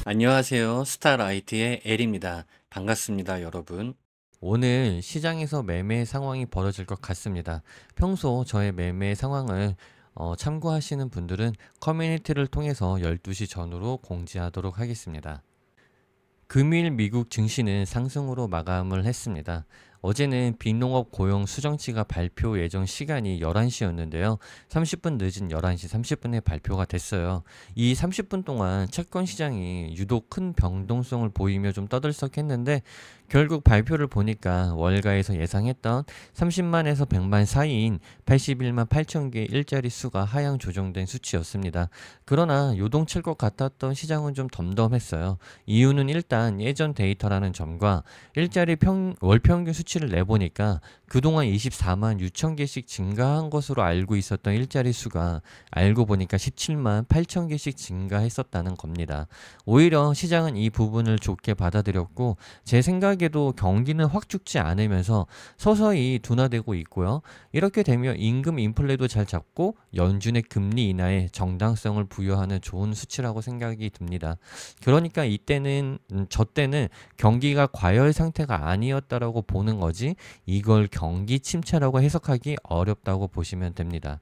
안녕하세요. 스타라이트의 엘입니다. 반갑습니다, 여러분. 오늘 시장에서 매매 상황이 벌어질 것 같습니다. 평소 저의 매매 상황을 참고하시는 분들은 커뮤니티를 통해서 12시 전후로 공지하도록 하겠습니다. 금일 미국 증시는 상승으로 마감을 했습니다. 어제는 빈농업 고용 수정치가 발표 예정 시간이 11시였는데요. 30분 늦은 11시 30분에 발표가 됐어요. 이 30분 동안 채권 시장이 유독 큰 변동성을 보이며 좀 떠들썩했는데 결국 발표를 보니까 월가에서 예상했던 30만에서 100만 사이인 81만 8천 개의 일자리 수가 하향 조정된 수치였습니다. 그러나 요동칠 것 같았던 시장은 좀 덤덤했어요. 이유는 일단 예전 데이터라는 점과 일자리 월 평균 수치를 내보니까 그동안 24만 6천 개씩 증가한 것으로 알고 있었던 일자리 수가 알고 보니까 17만 8천 개씩 증가했었다는 겁니다. 오히려 시장은 이 부분을 좋게 받아들였고 제 생각에도 경기는 확 죽지 않으면서 서서히 둔화되고 있고요. 이렇게 되면 임금 인플레도 잘 잡고 연준의 금리 인하에 정당성을 부여하는 좋은 수치라고 생각이 듭니다. 그러니까 이때는 저 때는 경기가 과열 상태가 아니었다라고 보는 거지 이걸 경기 침체라고 해석하기 어렵다고 보시면 됩니다.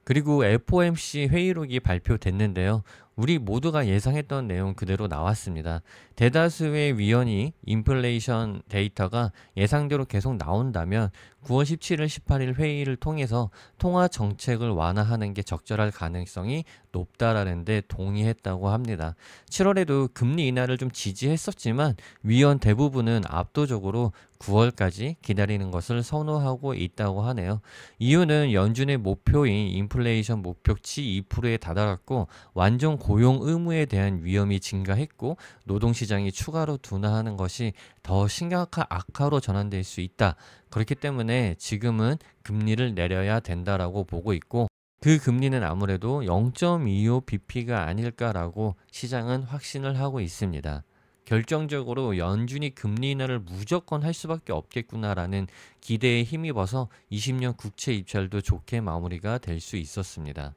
그리고 FOMC 회의록이 발표됐는데요. 우리 모두가 예상했던 내용 그대로 나왔습니다. 대다수의 위원이 인플레이션 데이터가 예상대로 계속 나온다면 9월 17일, 18일 회의를 통해서 통화 정책을 완화하는 게 적절할 가능성이 높다라는 데 동의했다고 합니다. 7월에도 금리 인하를 좀 지지했었지만 위원 대부분은 압도적으로 9월까지 기다리는 것을 선호하고 있다고 하네요. 이유는 연준의 목표인 인플레이션 목표치 2%에 다다랐고 완전 고용 의무에 대한 위험이 증가했고 노동시장이 추가로 둔화하는 것이 더 심각한 악화로 전환될 수 있다. 그렇기 때문에 지금은 금리를 내려야 된다라고 보고 있고 그 금리는 아무래도 0.25bp가 아닐까라고 시장은 확신을 하고 있습니다. 결정적으로 연준이 금리 인하를 무조건 할 수밖에 없겠구나라는 기대에 힘입어서 20년 국채 입찰도 좋게 마무리가 될 수 있었습니다.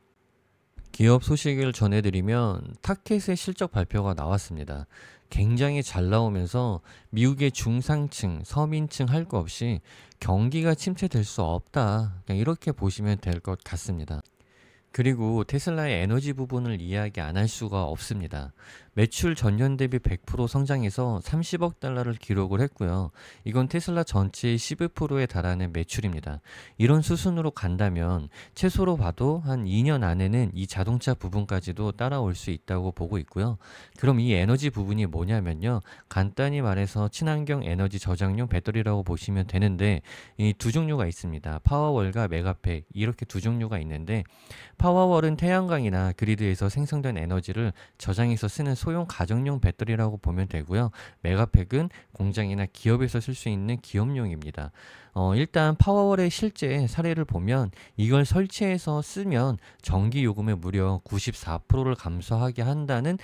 기업 소식을 전해드리면 타켓의 실적 발표가 나왔습니다. 굉장히 잘 나오면서 미국의 중상층, 서민층 할 거 없이 경기가 침체될 수 없다. 그냥 이렇게 보시면 될 것 같습니다. 그리고 테슬라의 에너지 부분을 이야기 안 할 수가 없습니다. 매출 전년 대비 100% 성장해서 30억 달러를 기록을 했고요. 이건 테슬라 전체의 11%에 달하는 매출입니다. 이런 수순으로 간다면 최소로 봐도 한 2년 안에는 이 자동차 부분까지도 따라올 수 있다고 보고 있고요. 그럼 이 에너지 부분이 뭐냐면요. 간단히 말해서 친환경 에너지 저장용 배터리라고 보시면 되는데 이 두 종류가 있습니다. 파워월과 메가팩 이렇게 두 종류가 있는데 파워월은 태양광이나 그리드에서 생성된 에너지를 저장해서 쓰는 소형 가정용 배터리라고 보면 되고요. 메가팩은 공장이나 기업에서 쓸 수 있는 기업용입니다. 일단 파워월의 실제 사례를 보면 이걸 설치해서 쓰면 전기 요금의 무려 94%를 감소하게 한다는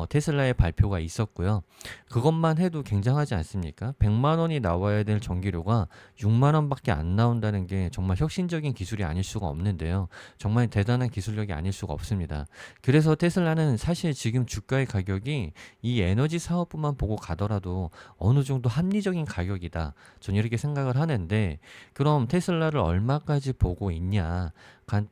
테슬라의 발표가 있었고요. 그것만 해도 굉장하지 않습니까? 100만 원이 나와야 될 전기료가 6만 원밖에 안 나온다는 게 정말 혁신적인 기술이 아닐 수가 없는데요. 정말 대단한 기술력이 아닐 수가 없습니다. 그래서 테슬라는 사실 지금 주가의 가격이 이 에너지 사업부만 보고 가더라도 어느 정도 합리적인 가격이다. 저는 이렇게 생각을 하는데 그럼 테슬라를 얼마까지 보고 있냐?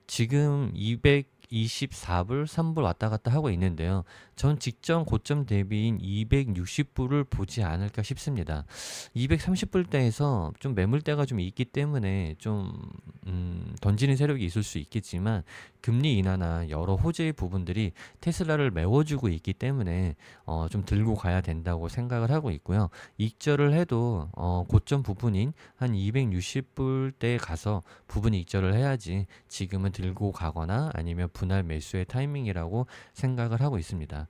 지금 224불, 3불 왔다 갔다 하고 있는데요. 전 직전 고점 대비인 260불을 보지 않을까 싶습니다. 230불대에서 좀 매물대가 좀 있기 때문에 좀 던지는 세력이 있을 수 있겠지만 금리 인하나 여러 호재의 부분들이 테슬라를 메워주고 있기 때문에 좀 들고 가야 된다고 생각을 하고 있고요. 익절을 해도 고점 부분인 한 260불대에 가서 부분 익절을 해야지 지금은 들고 가거나 아니면 분할 매수의 타이밍이라고 생각을 하고 있습니다.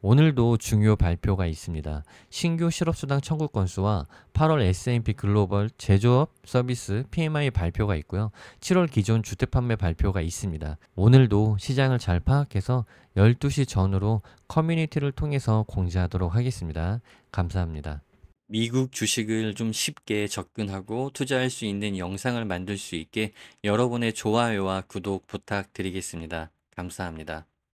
오늘도 중요 발표가 있습니다. 신규 실업수당 청구 건수와 8월 S&P 글로벌 제조업 서비스 PMI 발표가 있고요. 7월 기존 주택 판매 발표가 있습니다. 오늘도 시장을 잘 파악해서 12시 전후로 커뮤니티를 통해서 공지하도록 하겠습니다. 감사합니다. 미국 주식을 좀 쉽게 접근하고 투자할 수 있는 영상을 만들 수 있게 여러분의 좋아요와 구독 부탁드리겠습니다. 감사합니다.